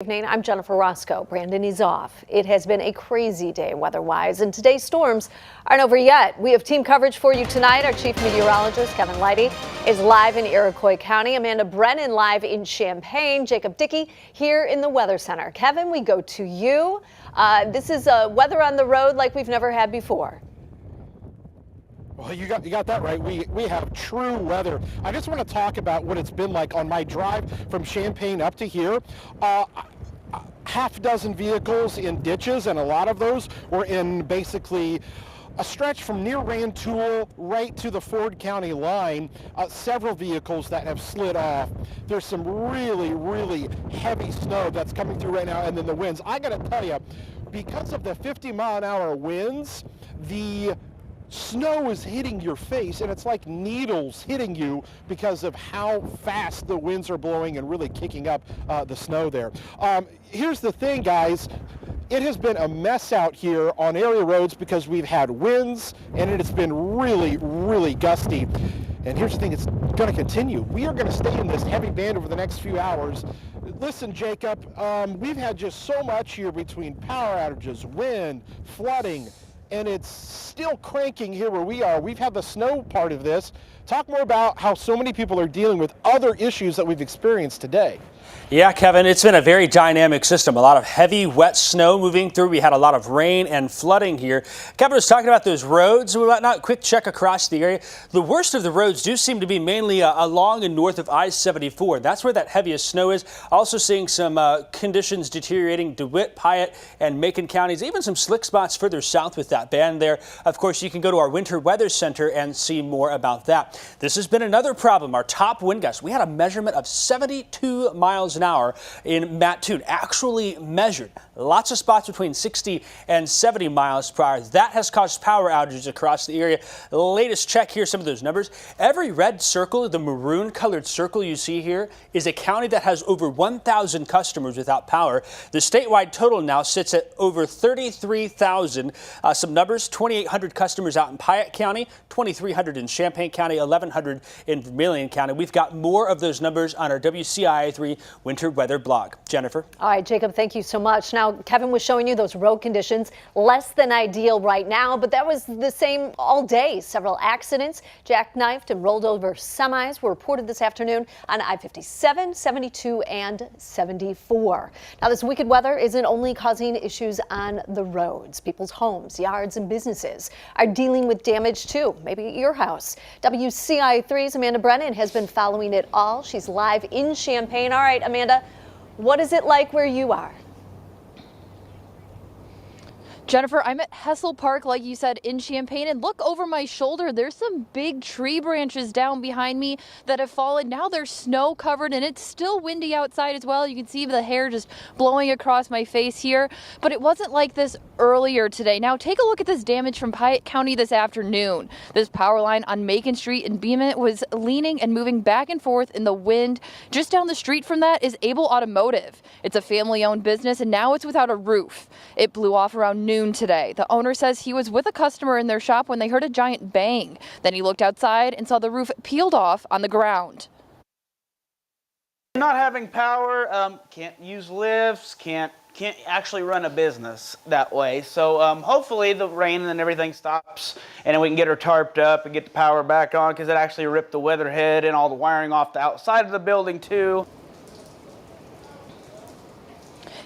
Evening. I'm Jennifer Roscoe. Brandon is off. It has been a crazy day weather-wise, and today's storms aren't over yet. We have team coverage for you tonight. Our chief meteorologist, Kevin Leidy, is live in Iroquois County. Amanda Brennan live in Champaign. Jacob Dickey here in the Weather Center. Kevin, we go to you. This is weather on the road like we've never had before. Well, you got that right. We have true weather. I just want to talk about what it's been like on my drive from Champaign up to here. Half dozen vehicles in ditches, and a lot of those were in basically a stretch from near Rantoul right to the Ford County line. Several vehicles that have slid off. There's some really, really heavy snow that's coming through right now, and then the winds. I got to tell you, because of the 50-mile-an-hour winds, the snow is hitting your face, and it's like needles hitting you because of how fast the winds are blowing and really kicking up the snow there. Here's the thing, guys. It has been a mess out here on area roads because we've had winds, and it has been really, really gusty. And here's the thing, it's going to continue. We are going to stay in this heavy band over the next few hours. Listen, Jacob, we've had just so much here between power outages, wind, flooding, and it's still cranking here where we are. We've had the snow part of this. Talk more about how so many people are dealing with other issues that we've experienced today. Yeah, Kevin, it's been a very dynamic system. A lot of heavy, wet snow moving through. We had a lot of rain and flooding here. Kevin was talking about those roads. We went out, quick check across the area. The worst of the roads do seem to be mainly along and north of I-74. That's where that heaviest snow is. Also seeing some conditions deteriorating DeWitt, Piatt, and Macon counties. Even some slick spots further south with that band there. Of course, you can go to our Winter Weather Center and see more about that. This has been another problem. Our top wind gusts. We had a measurement of 72 miles an hour in Mattoon, actually measured. Lots of spots between 60 and 70 miles per hour. That has caused power outages across the area. The latest check here, some of those numbers. Every red circle, the maroon colored circle you see here, is a county that has over 1,000 customers without power. The statewide total now sits at over 33,000. Some numbers, 2,800 customers out in Piatt County, 2,300 in Champaign County, 1,100 in Vermilion County. We've got more of those numbers on our WCIA 3 Winter Weather blog. Jennifer. All right, Jacob, thank you so much. Now, Kevin was showing you those road conditions, less than ideal right now, but that was the same all day. Several accidents, jackknifed and rolled over semis were reported this afternoon on I-57, 72, and 74. Now, this wicked weather isn't only causing issues on the roads. People's homes, yards, and businesses are dealing with damage too, maybe at your house. WCIA 3's Amanda Brennan has been following it all. She's live in Champaign. All right, Amanda, what is it like where you are? Jennifer, I'm at Hessel Park, like you said, in Champaign, and look over my shoulder. There's some big tree branches down behind me that have fallen. Now they're snow covered, and it's still windy outside as well. You can see the hair just blowing across my face here, but it wasn't like this earlier today. Now take a look at this damage from Piatt County this afternoon. This power line on Macon Street in Beeman was leaning and moving back and forth in the wind. Just down the street from that is Able Automotive. It's a family-owned business, and now it's without a roof. It blew off around noon today. The owner says he was with a customer in their shop when they heard a giant bang. Then he looked outside and saw the roof peeled off on the ground. Not having power, can't use lifts, can't actually run a business that way. So hopefully the rain and everything stops, and then we can get her tarped up and get the power back on, because it actually ripped the weatherhead and all the wiring off the outside of the building too.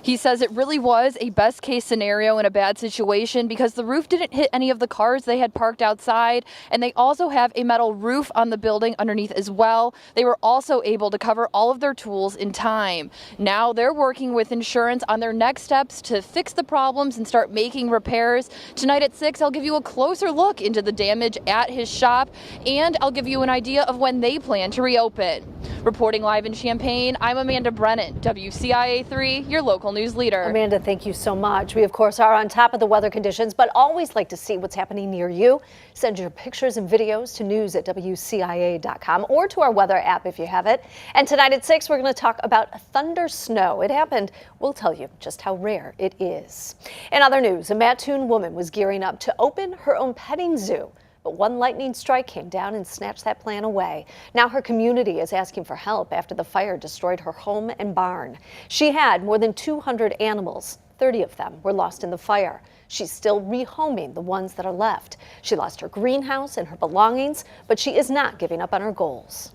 He says it really was a best case scenario in a bad situation because the roof didn't hit any of the cars they had parked outside, and they also have a metal roof on the building underneath as well. They were also able to cover all of their tools in time. Now they're working with insurance on their next steps to fix the problems and start making repairs. Tonight at 6, I'll give you a closer look into the damage at his shop, and I'll give you an idea of when they plan to reopen. Reporting live in Champaign, I'm Amanda Brennan, WCIA 3, your local news leader. Amanda, thank you so much. We, of course, are on top of the weather conditions, but always like to see what's happening near you. Send your pictures and videos to news@WCIA.com or to our weather app if you have it. And tonight at 6, we're going to talk about thunder snow. It happened. We'll tell you just how rare it is. In other news, a Mattoon woman was gearing up to open her own petting zoo. But one lightning strike came down and snatched that plan away. Now her community is asking for help after the fire destroyed her home and barn. She had more than 200 animals. 30 of them were lost in the fire. She's still rehoming the ones that are left. She lost her greenhouse and her belongings, but she is not giving up on her goals.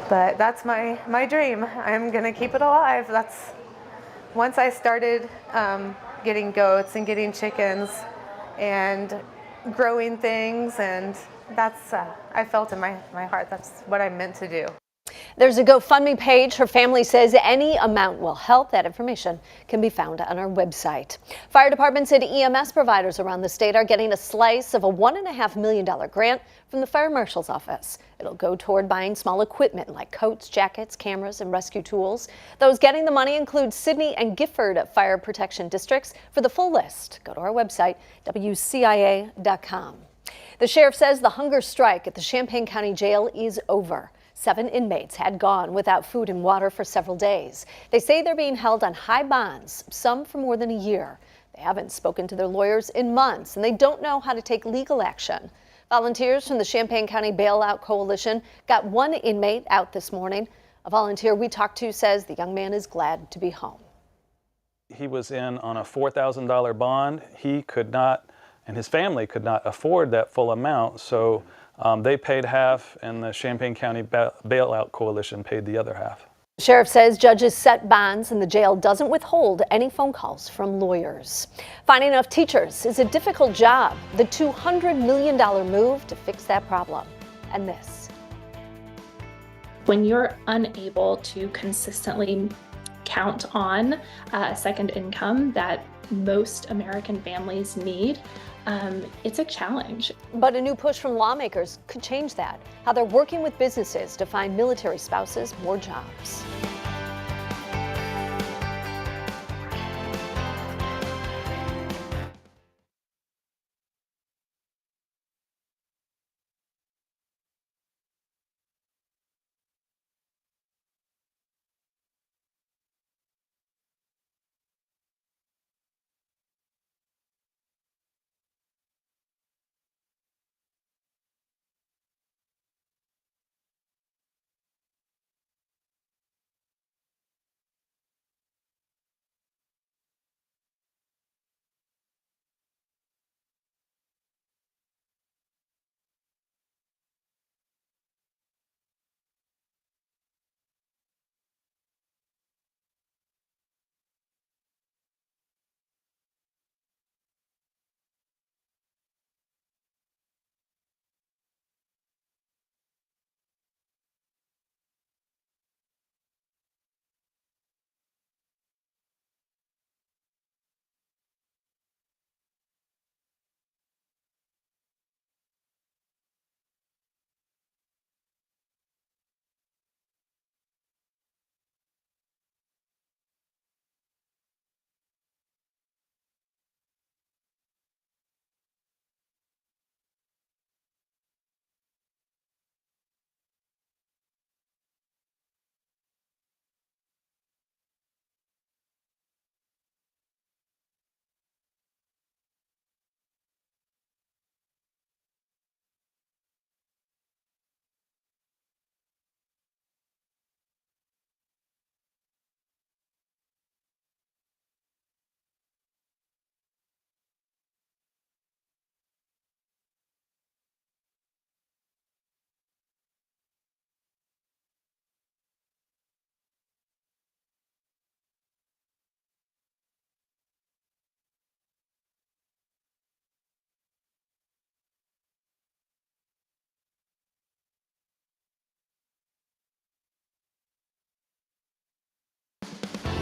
But that's my dream. I'm gonna keep it alive. Once I started getting goats and getting chickens and growing things, and I felt in my heart that's what I'm meant to do. There's a GoFundMe page. Her family says any amount will help. That information can be found on our website. Fire departments and EMS providers around the state are getting a slice of a $1.5 million grant from the Fire Marshal's Office. It'll go toward buying small equipment like coats, jackets, cameras, and rescue tools. Those getting the money include Sidney and Gifford Fire Protection Districts. For the full list, go to our website, WCIA.com. The sheriff says the hunger strike at the Champaign County Jail is over. 7 inmates had gone without food and water for several days. They say they're being held on high bonds, some for more than a year. They haven't spoken to their lawyers in months, and they don't know how to take legal action. Volunteers from the Champaign County Bailout Coalition got one inmate out this morning. A volunteer we talked to says the young man is glad to be home. He was in on a $4,000 bond. He could not, and his family could not afford that full amount, so they paid half, and the Champaign County Bailout Coalition paid the other half. The sheriff says judges set bonds and the jail doesn't withhold any phone calls from lawyers. Finding enough teachers is a difficult job. The $200 million move to fix that problem. And this. When you're unable to consistently count on a second income that most American families need, it's a challenge. But a new push from lawmakers could change that. How they're working with businesses to find military spouses more jobs.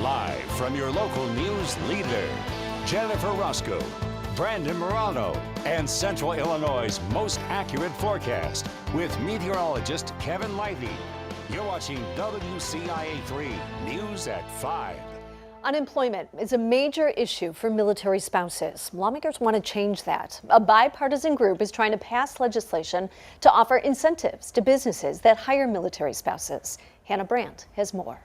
Live from your local news leader, Jennifer Roscoe, Brandon Morano, and Central Illinois' most accurate forecast with meteorologist Kevin Livey. You're watching WCIA 3 News at 5. Unemployment is a major issue for military spouses. Lawmakers want to change that. A bipartisan group is trying to pass legislation to offer incentives to businesses that hire military spouses. Hannah Brandt has more.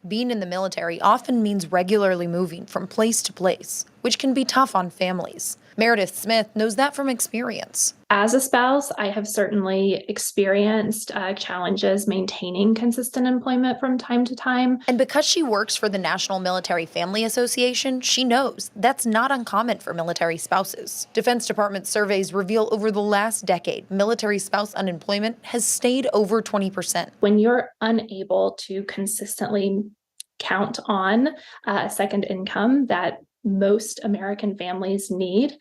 Being in the military often means regularly moving from place to place. which can be tough on families. Meredith Smith knows that from experience. As a spouse, I have certainly experienced challenges maintaining consistent employment from time to time. And because she works for the National Military Family Association, she knows that's not uncommon for military spouses. Defense Department surveys reveal over the last decade, military spouse unemployment has stayed over 20%. When you're unable to consistently count on a second income that most American families need,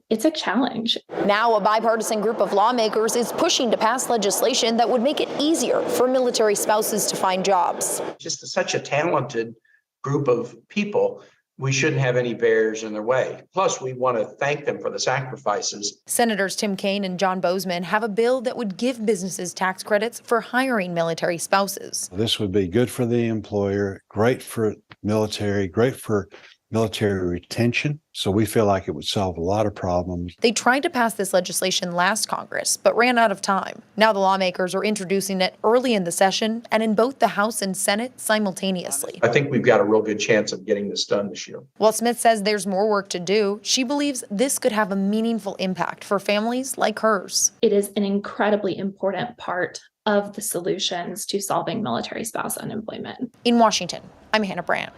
it's a challenge. Now, a bipartisan group of lawmakers is pushing to pass legislation that would make it easier for military spouses to find jobs. Just such a talented group of people. We shouldn't have any barriers in their way. Plus, we want to thank them for the sacrifices. Senators Tim Kaine and John Bozeman have a bill that would give businesses tax credits for hiring military spouses. This would be good for the employer, great for military, great for military retention. So we feel like it would solve a lot of problems. They tried to pass this legislation last Congress, but ran out of time. Now the lawmakers are introducing it early in the session and in both the House and Senate simultaneously. I think we've got a real good chance of getting this done this year. While Smith says there's more work to do, she believes this could have a meaningful impact for families like hers. It is an incredibly important part of the solutions to solving military spouse unemployment. In Washington, I'm Hannah Brandt.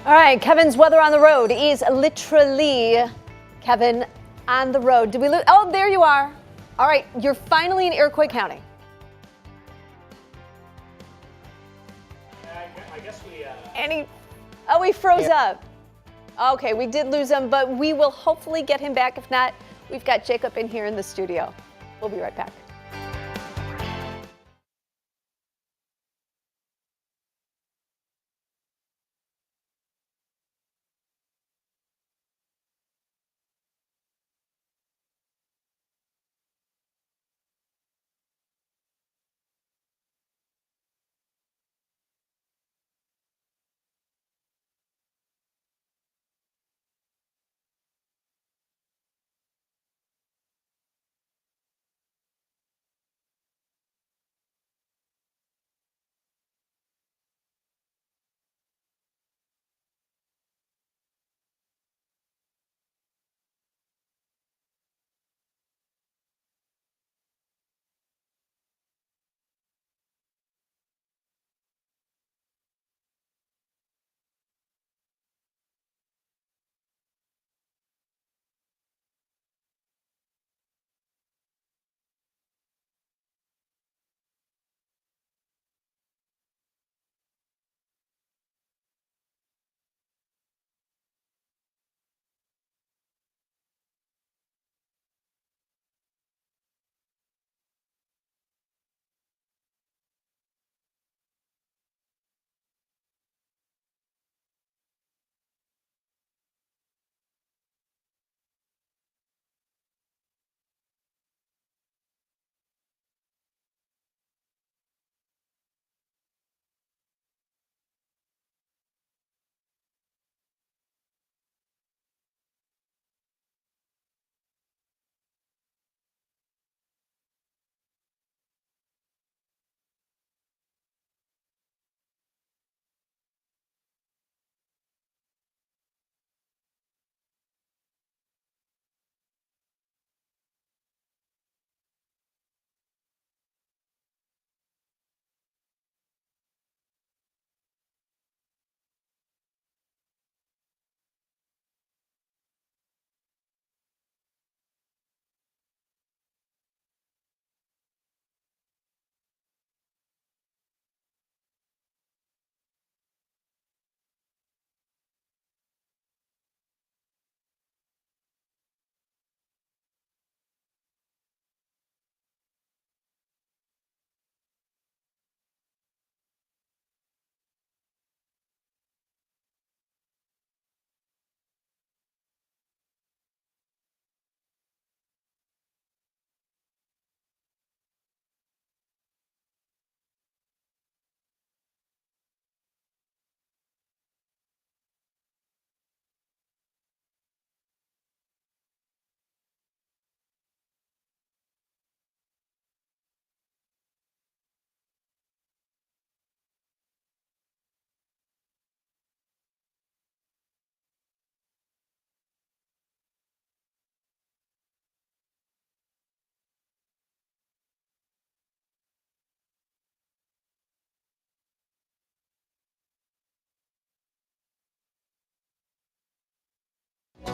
All right, Kevin's weather on the road is literally, Kevin, on the road. Did we lose? Oh, there you are. All right, you're finally in Iroquois County. I guess we... Oh, he froze up. Okay, we did lose him, but we will hopefully get him back. If not, we've got Jacob in here in the studio. We'll be right back.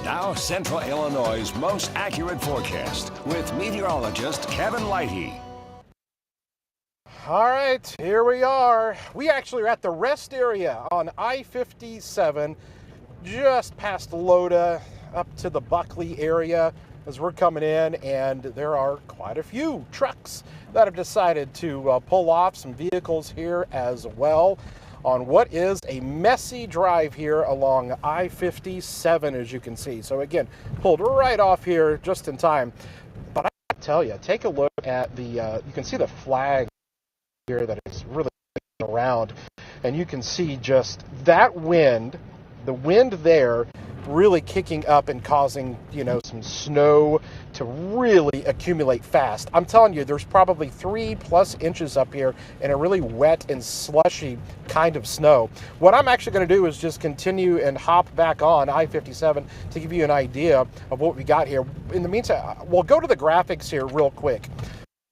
Now, Central Illinois' most accurate forecast with meteorologist Kevin Lighty. All right, here we are. We actually are at the rest area on I-57, just past Loda, up to the Buckley area as we're coming in, and there are quite a few trucks that have decided to pull off, some vehicles here as well on what is a messy drive here along I-57, as you can see. So again, pulled right off here just in time. But I gotta tell you, take a look at the, you can see the flag here that is really around, and you can see just that wind, the wind there really kicking up and causing, you know, some snow to really accumulate fast. I'm telling you, there's probably 3+ inches up here in a really wet and slushy kind of snow. What I'm actually going to do is just continue and hop back on I-57 to give you an idea of what we got here. In the meantime, we'll go to the graphics here real quick.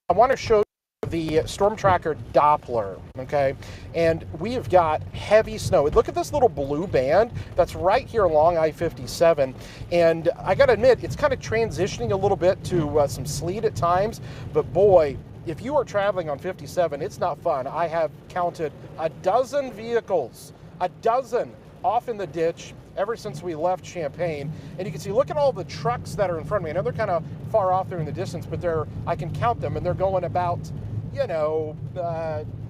I want to show the Storm Tracker Doppler, okay? And we have got heavy snow. Look at this little blue band that's right here along I-57. And I gotta admit, it's kind of transitioning a little bit to some sleet at times, but boy, if you are traveling on 57, it's not fun. I have counted a dozen vehicles, off in the ditch ever since we left Champaign. And you can see, look at all the trucks that are in front of me. I know they're kind of far off there in the distance, but I can count them, and they're going about, you know,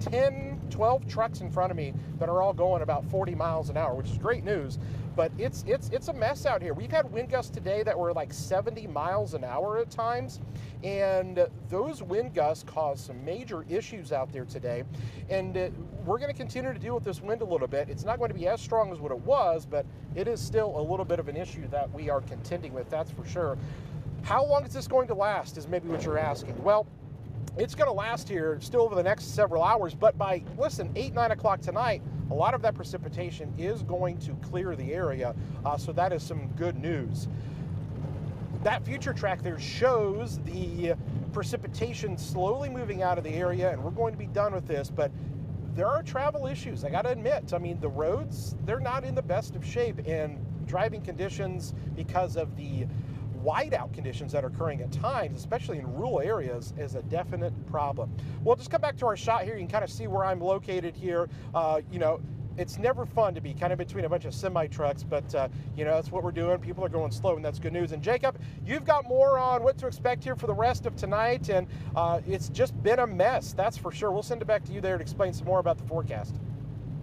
10, 12 trucks in front of me that are all going about 40 miles an hour, which is great news. But it's a mess out here. We've had wind gusts today that were like 70 miles an hour at times, and those wind gusts caused some major issues out there today. And we're going to continue to deal with this wind a little bit. It's not going to be as strong as what it was, but it is still a little bit of an issue that we are contending with, that's for sure. How long is this going to last is maybe what you're asking. Well, it's going to last here still over the next several hours, but by, listen, 8, 9 o'clock tonight, a lot of that precipitation is going to clear the area, so that is some good news. That future track there shows the precipitation slowly moving out of the area, and we're going to be done with this, but there are travel issues, I got to admit. I mean, the roads, they're not in the best of shape, and driving conditions because of the whiteout conditions that are occurring at times, especially in rural areas, is a definite problem. We'll just come back to our shot here. You can kind of see where I'm located here. You know, it's never fun to be kind of between a bunch of semi trucks, but you know, that's what we're doing. People are going slow, and that's good news. And Jacob, you've got more on what to expect here for the rest of tonight, and it's just been a mess, that's for sure. We'll send it back to you there to explain some more about the forecast.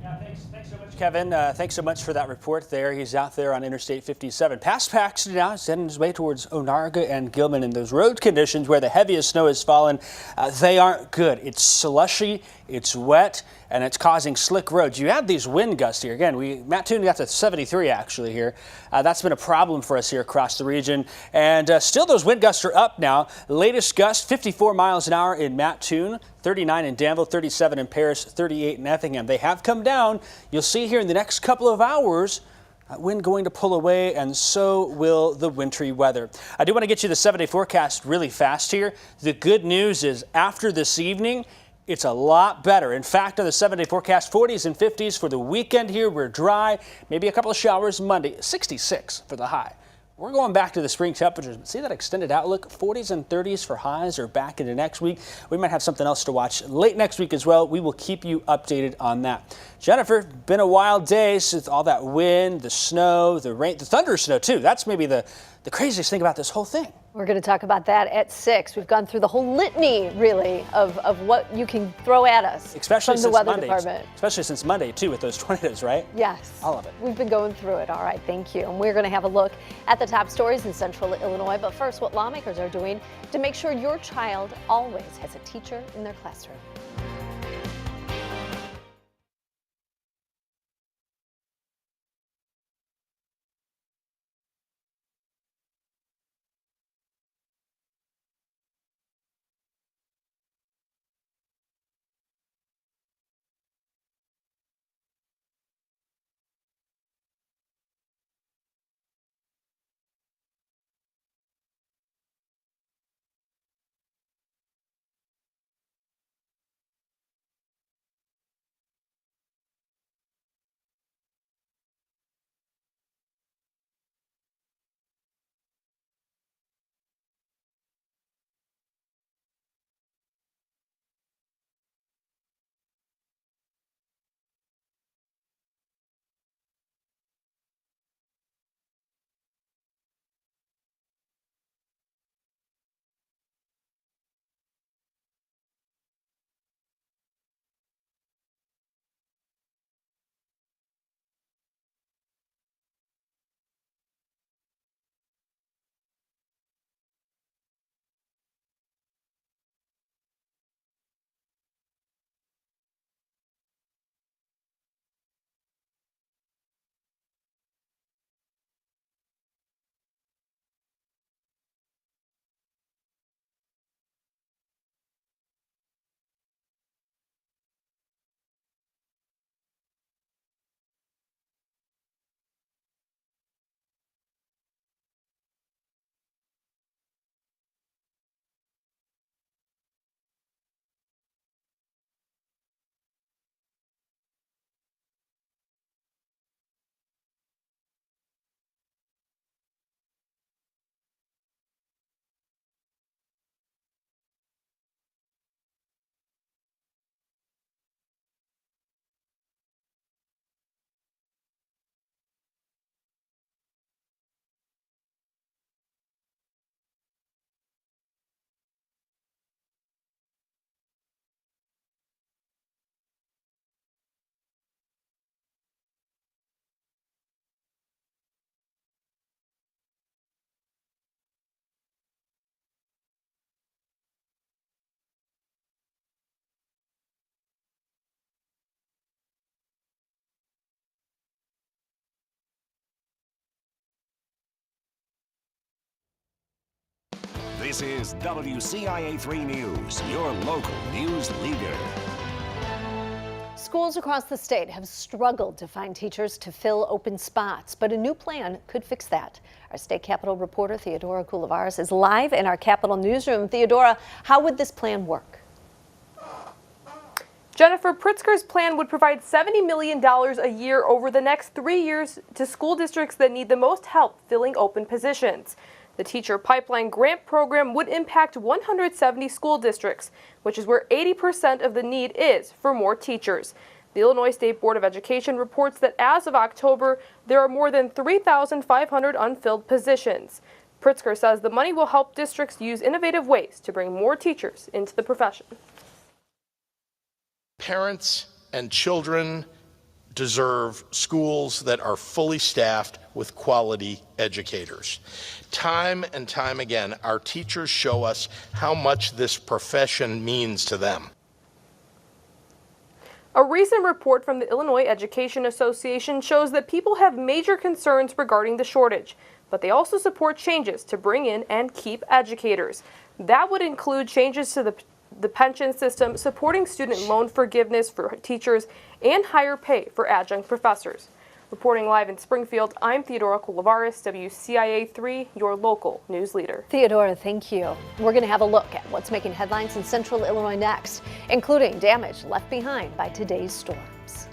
Yeah, thanks so much, Kevin. Thanks so much for that report there. He's out there on Interstate 57. Past Paxton now, he's heading his way towards Onarga and Gilman. And those road conditions where the heaviest snow has fallen, they aren't good. It's slushy, it's wet, and it's causing slick roads. You had these wind gusts here. Again, Mattoon got to 73 actually here. That's been a problem for us here across the region. And still those wind gusts are up now. Latest gust, 54 miles an hour in Mattoon, 39 in Danville, 37 in Paris, 38 in Effingham. They have come down. You'll see here in the next couple of hours, wind going to pull away, and so will the wintry weather. I do want to get you the 7-day forecast really fast here. The good news is after this evening, it's a lot better. In fact, on the 7-day forecast, 40s and 50s for the weekend here. We're dry, maybe a couple of showers Monday, 66 for the high. We're going back to the spring temperatures. See that extended outlook? 40s and 30s for highs are back into next week. We might have something else to watch late next week as well. We will keep you updated on that. Jennifer, been a wild day with all that wind, the snow, the rain, the thunder snow too. That's maybe the craziest thing about this whole thing. We're going to talk about that at 6. We've gone through the whole litany, really, of what you can throw at us especially from the since Weather Monday, Department. Especially since Monday, too, with those tornadoes, right? Yes. I love it. We've been going through it. All right, thank you. And we're going to have a look at the top stories in Central Illinois. But first, what lawmakers are doing to make sure your child always has a teacher in their classroom. This is WCIA 3 News, your local news leader. Schools across the state have struggled to find teachers to fill open spots, but a new plan could fix that. Our state capitol reporter Theodora Coulivares is live in our Capitol newsroom. Theodora, how would this plan work? Jennifer, Pritzker's plan would provide $70 million a year over the next 3 years to school districts that need the most help filling open positions. The Teacher Pipeline Grant Program would impact 170 school districts, which is where 80% of the need is for more teachers. The Illinois State Board of Education reports that as of October, there are more than 3,500 unfilled positions. Pritzker says the money will help districts use innovative ways to bring more teachers into the profession. Parents and children deserve schools that are fully staffed with quality educators. Time and time again, our teachers show us how much this profession means to them. A recent report from the Illinois Education Association shows that people have major concerns regarding the shortage, but they also support changes to bring in and keep educators. That would include changes to the pension system, supporting student loan forgiveness for teachers, and higher pay for adjunct professors. Reporting live in Springfield, I'm Theodora Coulivares, WCIA 3, your local news leader. Theodora, thank you. We're going to have a look at what's making headlines in central Illinois next, including damage left behind by today's storms.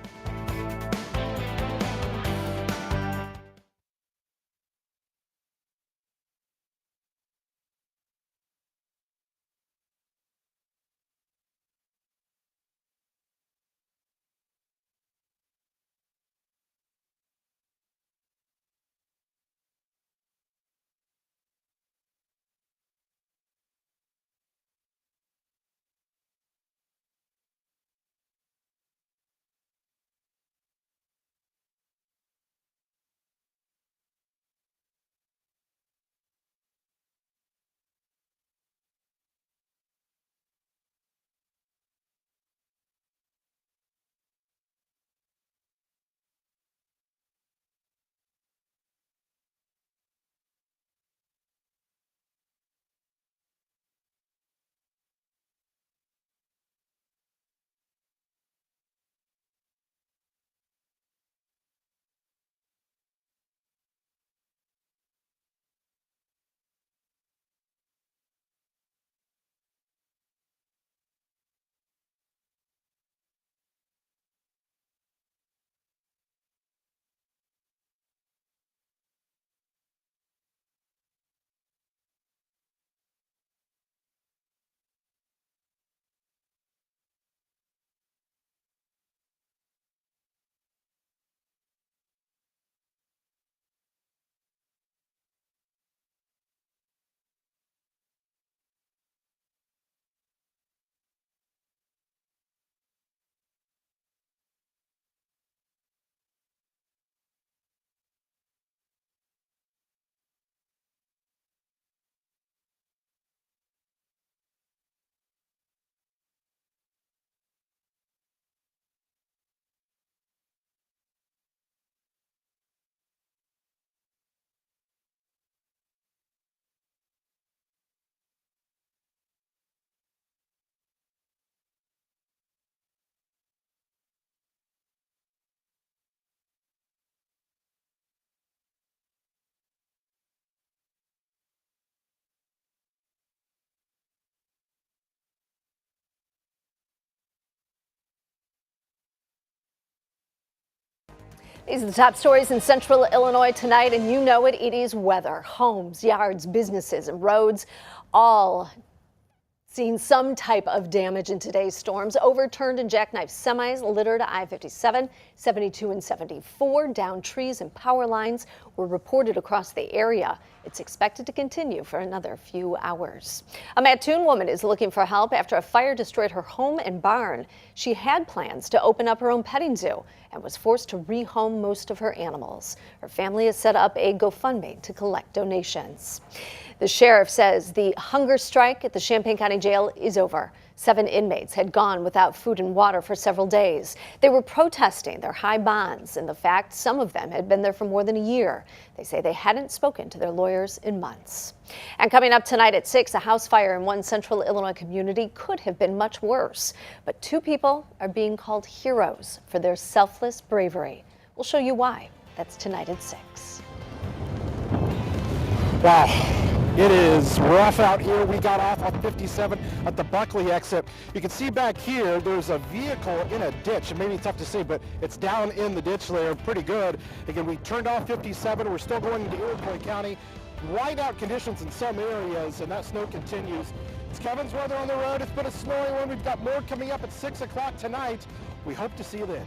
These are the top stories in central Illinois tonight, and you know it, it is weather. Homes, yards, businesses, and roads all seen some type of damage in today's storms. Overturned and jackknifed semis littered I-57, 72 and 74. Downed trees and power lines were reported across the area. It's expected to continue for another few hours. A Mattoon woman is looking for help after a fire destroyed her home and barn. She had plans to open up her own petting zoo and was forced to rehome most of her animals. Her family has set up a GoFundMe to collect donations. The sheriff says the hunger strike at the Champaign County Jail is over. 7 inmates had gone without food and water for several days. They were protesting their high bonds and the fact some of them had been there for more than a year. They say they hadn't spoken to their lawyers in months. And coming up tonight at 6, a house fire in one central Illinois community could have been much worse. But 2 people are being called heroes for their selfless bravery. We'll show you why. That's tonight at 6. Wow. It is rough out here. We got off on 57 at the Buckley exit. You can see back here, there's a vehicle in a ditch. It may be tough to see, but it's down in the ditch there pretty good. Again, we turned off 57. We're still going into Iroquois County. Whiteout conditions in some areas, and that snow continues. It's Kevin's weather on the road. It's been a snowy one. We've got more coming up at 6 o'clock tonight. We hope to see you then.